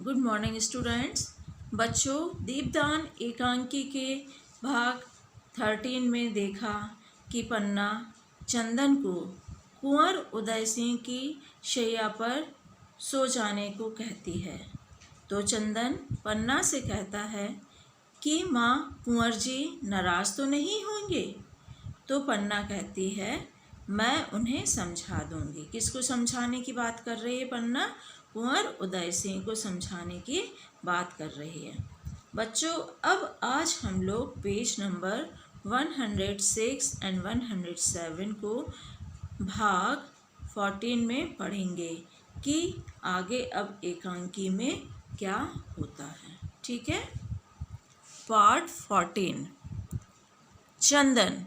Good morning students. बच्चों, दीपदान एकांकी के भाग 13 में देखा कि पन्ना चंदन को कुंवर उदय सिंह की शैया पर सो जाने को कहती है। तो चंदन पन्ना से कहता है कि माँ, कुंवर जी नाराज़ तो नहीं होंगे। तो पन्ना कहती है, मैं उन्हें समझा दूंगी। किसको समझाने की बात कर रही है पन्ना? कुंवर उदय सिंह को समझाने की बात कर रही है। बच्चों, अब आज हम लोग पेज नंबर 106 एंड 107 को भाग 14 में पढ़ेंगे कि आगे अब एकांकी में क्या होता है। ठीक है। पार्ट 14। चंदन।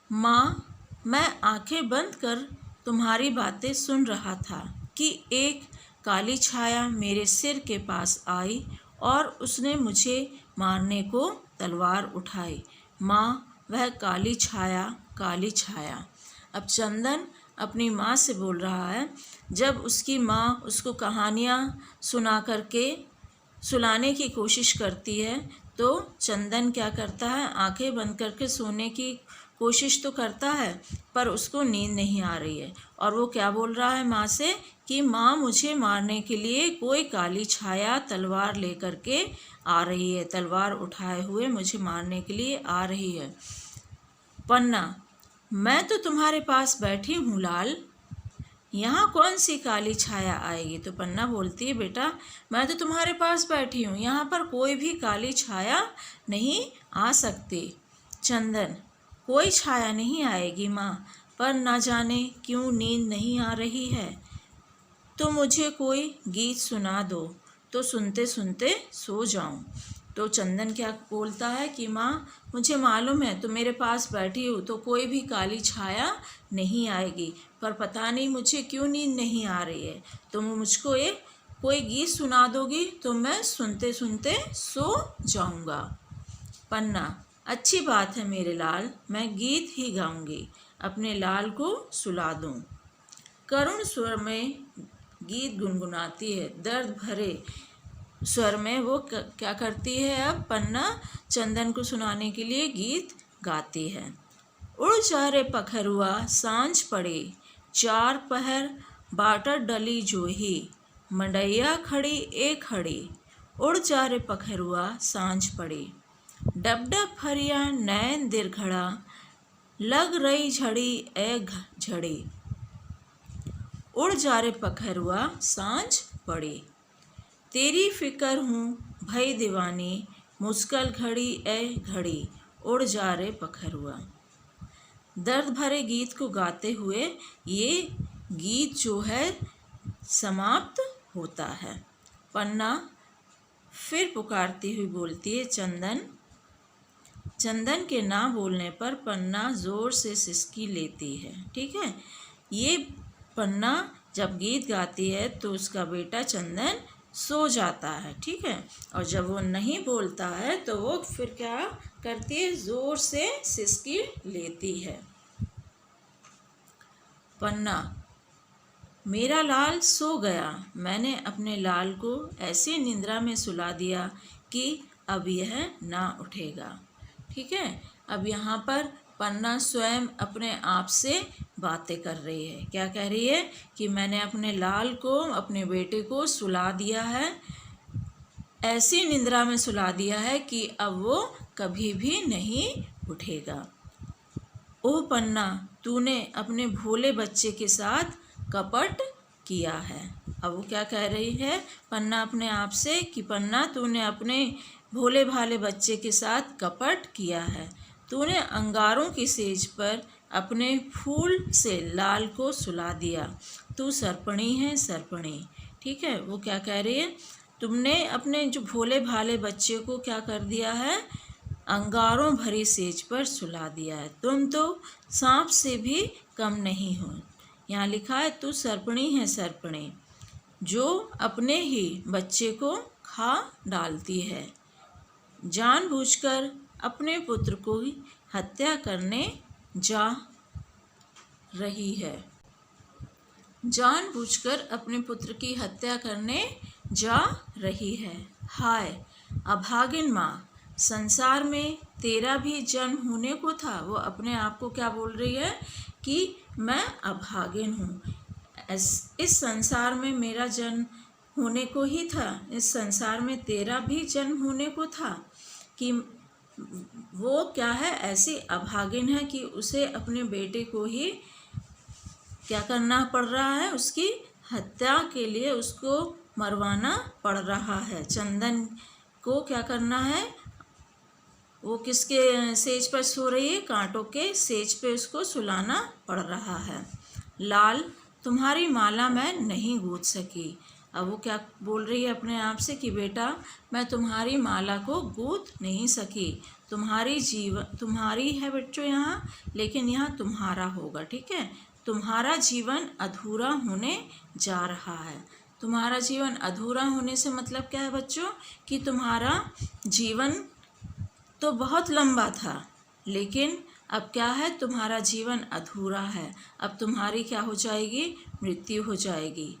माँ, मैं आंखें बंद कर तुम्हारी बातें सुन रहा था कि एक काली छाया मेरे सिर के पास आई और उसने मुझे मारने को तलवार उठाई। माँ, वह काली छाया, काली छाया। अब चंदन अपनी माँ से बोल रहा है। जब उसकी माँ उसको कहानियाँ सुलाने की कोशिश करती है तो चंदन क्या करता है? आंखें बंद करके सोने की कोशिश तो करता है, पर उसको नींद नहीं आ रही है। और वो क्या बोल रहा है माँ से कि माँ, मुझे मारने के लिए कोई काली छाया तलवार लेकर के आ रही है, तलवार उठाए हुए मुझे मारने के लिए आ रही है। पन्ना, मैं तो तुम्हारे पास बैठी हूँ लाल, यहाँ कौन सी काली छाया आएगी? तो पन्ना बोलती है, बेटा मैं तो तुम्हारे पास बैठी हूँ, यहाँ पर कोई भी काली छाया नहीं आ सकती। चंदन, कोई छाया नहीं आएगी माँ, पर ना जाने क्यों नींद नहीं आ रही है। तो मुझे कोई गीत सुना दो तो सुनते सुनते सो जाऊं। तो चंदन क्या बोलता है कि माँ, मुझे मालूम है तुम मेरे पास बैठी हो तो कोई भी काली छाया नहीं आएगी, पर पता नहीं मुझे क्यों नींद नहीं आ रही है। तुम मुझको एक कोई गीत सुना दोगी तो मैं सुनते सुनते सो जाऊंगा। पन्ना, अच्छी बात है मेरे लाल, मैं गीत ही गाऊंगी, अपने लाल को सुला दूं। करुण स्वर में गीत गुनगुनाती है। दर्द भरे स्वर में वो क्या करती है? अब पन्ना चंदन को सुनाने के लिए गीत गाती है। उड़ जा रे पखरुआ सांझ पड़े, चार पहर बाटर डली जोही, मंडैया खड़ी ए खड़ी। उड़ जा रे पखरुआ सांझ पड़े, डब डब फरिया नैन दिरघड़ा, लग रही झड़ी ए झड़ी। उड़ जा रे पखरुआ सांझ पड़े, तेरी फिक्र हूँ भई दीवानी, मुश्किल घड़ी ए घड़ी। उड़ जा रे पखरुआ। दर्द भरे गीत को गाते हुए ये गीत जो है समाप्त होता है। पन्ना फिर पुकारती हुई बोलती है, चंदन। चंदन के ना बोलने पर पन्ना ज़ोर से सिसकी लेती है। ठीक है। ये पन्ना जब गीत गाती है तो उसका बेटा चंदन सो जाता है। ठीक है। और जब वो नहीं बोलता है तो वो फिर क्या करती है? ज़ोर से सिसकी लेती है। पन्ना, मेरा लाल सो गया। मैंने अपने लाल को ऐसी निंद्रा में सुला दिया कि अब यह ना उठेगा। ठीक है। अब यहाँ पर पन्ना स्वयं अपने आप से बातें कर रही है। क्या कह रही है? कि मैंने अपने लाल को, अपने बेटे को सुला दिया है, ऐसी निंद्रा में सुला दिया है कि अब वो कभी भी नहीं उठेगा। ओह पन्ना, तूने अपने भोले बच्चे के साथ कपट किया है। अब वो क्या कह रही है पन्ना अपने आप से कि पन्ना, तूने अपने भोले भाले बच्चे के साथ कपट किया है। तूने अंगारों की सेज पर अपने फूल से लाल को सुला दिया। तू सरपणी है, सरपणी। ठीक है। वो क्या कह रही है? तुमने अपने जो भोले भाले बच्चे को क्या कर दिया है? अंगारों भरी सेज पर सुला दिया है। तुम तो सांप से भी कम नहीं हो। यहाँ लिखा है, तू सरपणी है, सरपणी, जो अपने ही बच्चे को खा डालती है, जानबूझकर अपने पुत्र को हत्या करने जा रही है। जानबूझकर अपने पुत्र की हत्या करने जा रही है। हाय अभागिन माँ, संसार में तेरा भी जन्म होने को था। वो अपने आप को क्या बोल रही है कि मैं अभागिन हूँ, इस संसार में मेरा जन्म होने को ही था, इस संसार में तेरा भी जन्म होने को था। कि वो क्या है, ऐसी अभागिन है कि उसे अपने बेटे को ही क्या करना पड़ रहा है, उसकी हत्या के लिए उसको मरवाना पड़ रहा है। चंदन को क्या करना है, वो किसके सेज पर सो रही है, कांटों के सेज पे उसको सुलाना पड़ रहा है। लाल तुम्हारी माला मैं नहीं गूंथ सकी। अब वो क्या बोल रही है अपने आप से कि बेटा मैं तुम्हारी माला को गूंथ नहीं सकी। तुम्हारी जीवन तुम्हारी है बच्चों यहाँ, लेकिन यहाँ तुम्हारा होगा, ठीक है। तुम्हारा जीवन अधूरा होने जा रहा है। तुम्हारा जीवन अधूरा होने से मतलब क्या है बच्चों, कि तुम्हारा जीवन तो बहुत लंबा था, लेकिन अब क्या है, तुम्हारा जीवन अधूरा है। अब तुम्हारी क्या हो जाएगी, मृत्यु हो जाएगी।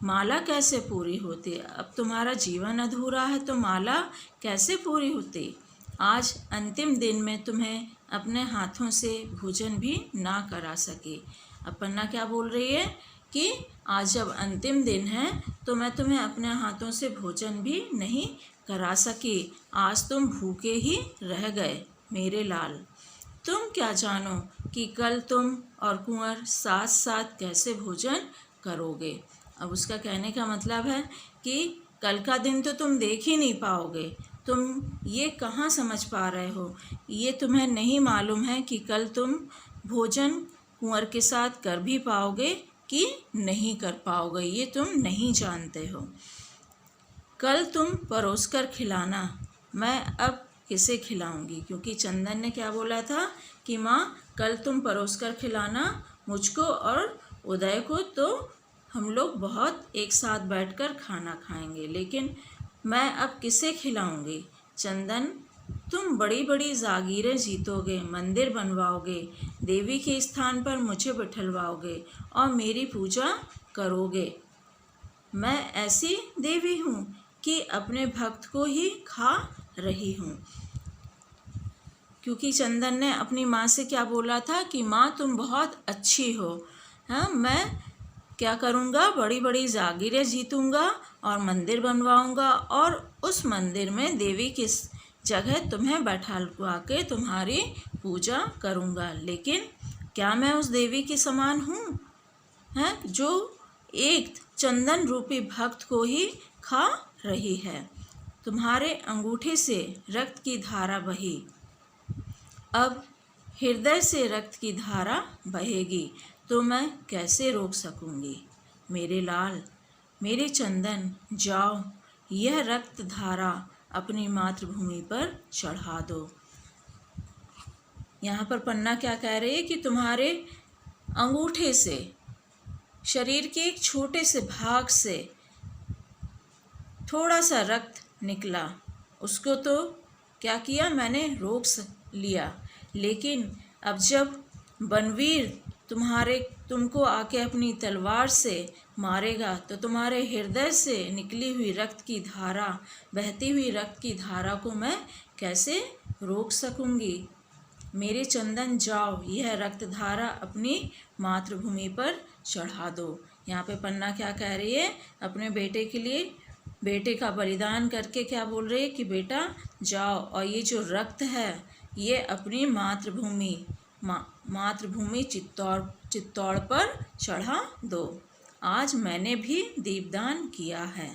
माला कैसे पूरी होती, अब तुम्हारा जीवन अधूरा है तो माला कैसे पूरी होती। आज अंतिम दिन में तुम्हें अपने हाथों से भोजन भी ना करा सकी। अब पन्ना क्या बोल रही है कि आज जब अंतिम दिन है तो मैं तुम्हें अपने हाथों से भोजन भी नहीं करा सकी। आज तुम भूखे ही रह गए मेरे लाल। तुम क्या जानो कि कल तुम और कुंवर साथ साथ कैसे भोजन करोगे। अब उसका कहने का मतलब है कि कल का दिन तो तुम देख ही नहीं पाओगे। तुम ये कहाँ समझ पा रहे हो, ये तुम्हें नहीं मालूम है कि कल तुम भोजन कुंवर के साथ कर भी पाओगे कि नहीं कर पाओगे, ये तुम नहीं जानते हो। कल तुम परोसकर खिलाना, मैं अब किसे खिलाऊंगी, क्योंकि चंदन ने क्या बोला था कि माँ कल तुम परोसकर खिलाना मुझको और उदय को, तो हम लोग बहुत एक साथ बैठकर खाना खाएंगे, लेकिन मैं अब किसे खिलाऊंगी। चंदन तुम बड़ी बड़ी जागीरें जीतोगे, मंदिर बनवाओगे, देवी के स्थान पर मुझे बिठलवाओगे और मेरी पूजा करोगे। मैं ऐसी देवी हूँ कि अपने भक्त को ही खा रही हूँ। क्योंकि चंदन ने अपनी माँ से क्या बोला था कि माँ तुम बहुत अच्छी हो, हाँ मैं क्या करूँगा, बड़ी बड़ी जागीरें जीतूँगा और मंदिर बनवाऊँगा और उस मंदिर में देवी की जगह तुम्हें बैठा के तुम्हारी पूजा करूँगा। लेकिन क्या मैं उस देवी के समान हूँ, हैं, जो एक चंदन रूपी भक्त को ही खा रही है। तुम्हारे अंगूठे से रक्त की धारा बही, अब हृदय से रक्त की धारा बहेगी तो मैं कैसे रोक सकूंगी। मेरे लाल, मेरे चंदन, जाओ यह रक्त धारा अपनी मातृभूमि पर चढ़ा दो। यहाँ पर पन्ना क्या कह रही है कि तुम्हारे अंगूठे से, शरीर के एक छोटे से भाग से थोड़ा सा रक्त निकला, उसको तो क्या किया मैंने रोक लिया, लेकिन अब जब बनवीर तुमको आके अपनी तलवार से मारेगा तो तुम्हारे हृदय से निकली हुई रक्त की धारा, बहती हुई रक्त की धारा को मैं कैसे रोक सकूंगी। मेरे चंदन जाओ यह रक्त धारा अपनी मातृभूमि पर चढ़ा दो। यहाँ पे पन्ना क्या कह रही है, अपने बेटे के लिए, बेटे का बलिदान करके क्या बोल रही है कि बेटा जाओ और ये जो रक्त है ये अपनी मातृभूमि चित्तौड़ पर चढ़ा दो। आज मैंने भी दीपदान किया है,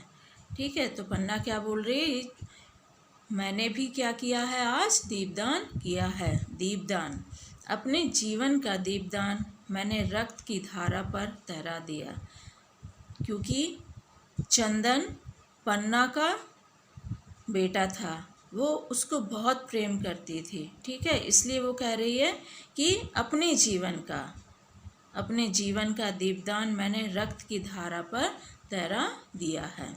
ठीक है। तो पन्ना क्या बोल रही है, मैंने भी क्या किया है, आज दीपदान किया है। दीपदान, अपने जीवन का दीपदान मैंने रक्त की धारा पर तैरा दिया, क्योंकि चंदन पन्ना का बेटा था, वो उसको बहुत प्रेम करती थी, ठीक है। इसलिए वो कह रही है कि अपने जीवन का दीपदान मैंने रक्त की धारा पर तैरा दिया है।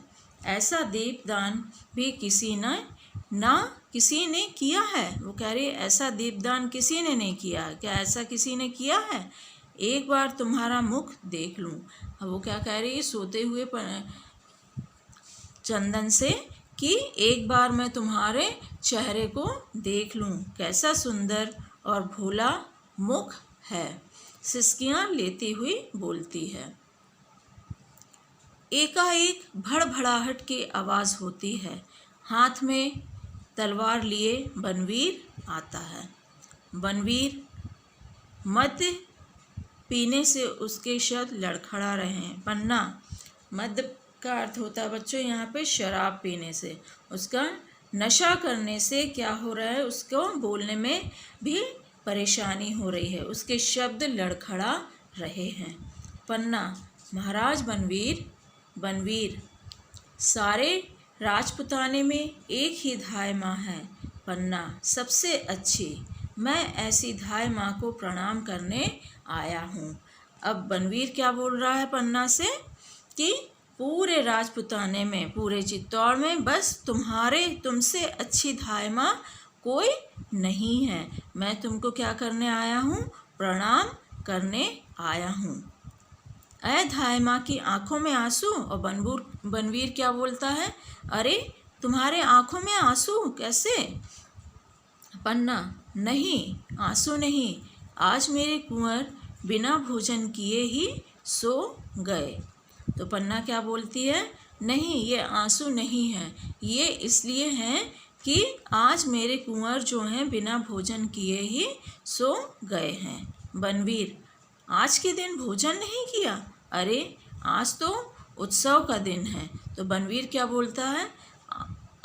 ऐसा दीपदान भी किसी ने किया है। वो कह रही है ऐसा दीपदान किसी ने नहीं किया। क्या ऐसा किसी ने किया है? एक बार तुम्हारा मुख देख लूं, अब वो क्या कह रही है सोते हुए चंदन से कि एक बार मैं तुम्हारे चेहरे को देख लूं, कैसा सुंदर और भोला मुख है। सिसकियां लेती हुई बोलती है। एकाएक भड़भड़ाहट की आवाज़ होती है। हाथ में तलवार लिए बनवीर आता है। बनवीर मद्य पीने से उसके शब्द लड़खड़ा रहे हैं। पन्ना, मद्य का अर्थ होता है बच्चों यहाँ पे शराब पीने से, उसका नशा करने से क्या हो रहा है, उसको बोलने में भी परेशानी हो रही है, उसके शब्द लड़खड़ा रहे हैं। पन्ना, महाराज बनवीर, सारे राजपुताने में एक ही धाय माँ है। पन्ना, सबसे अच्छी, मैं ऐसी धाय माँ को प्रणाम करने आया हूँ। अब बनवीर क्या बोल रहा है पन्ना से कि पूरे राजपुताने में, पूरे चित्तौड़ में बस तुमसे अच्छी धाय माँ कोई नहीं है। मैं तुमको क्या करने आया हूँ, प्रणाम करने आया हूँ। ऐ धाय माँ की आंखों में आंसू। और बनवीर क्या बोलता है, अरे तुम्हारे आंखों में आंसू कैसे? पन्ना, नहीं, आंसू नहीं, आज मेरे कुंवर बिना भोजन किए ही सो गए। तो पन्ना क्या बोलती है, नहीं, ये आंसू नहीं है, ये इसलिए हैं कि आज मेरे कुंवर जो हैं बिना भोजन किए ही सो गए हैं। बनवीर, आज के दिन भोजन नहीं किया? अरे आज तो उत्सव का दिन है। तो बनवीर क्या बोलता है,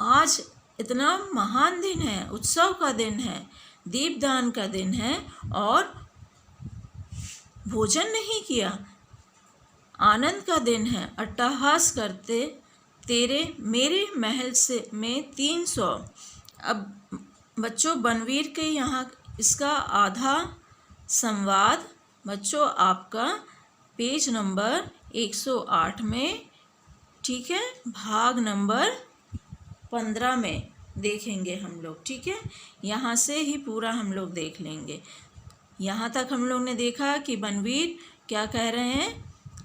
आज इतना महान दिन है, उत्सव का दिन है, दीपदान का दिन है और भोजन नहीं किया, आनंद का दिन है, अट्टहास करते तेरे मेरे महल से में 300। अब बच्चों बनवीर के यहाँ इसका आधा संवाद बच्चों आपका पेज नंबर 108 में, ठीक है, भाग नंबर 15 में देखेंगे हम लोग, ठीक है। यहाँ से ही पूरा हम लोग देख लेंगे। यहाँ तक हम लोग ने देखा कि बनवीर क्या कह रहे हैं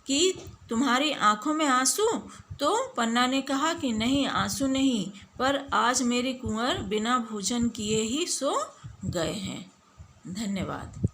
कि तुम्हारी आंखों में आंसू। तो पन्ना ने कहा कि नहीं, आंसू नहीं, पर आज मेरे कुंवर बिना भोजन किए ही सो गए हैं। धन्यवाद।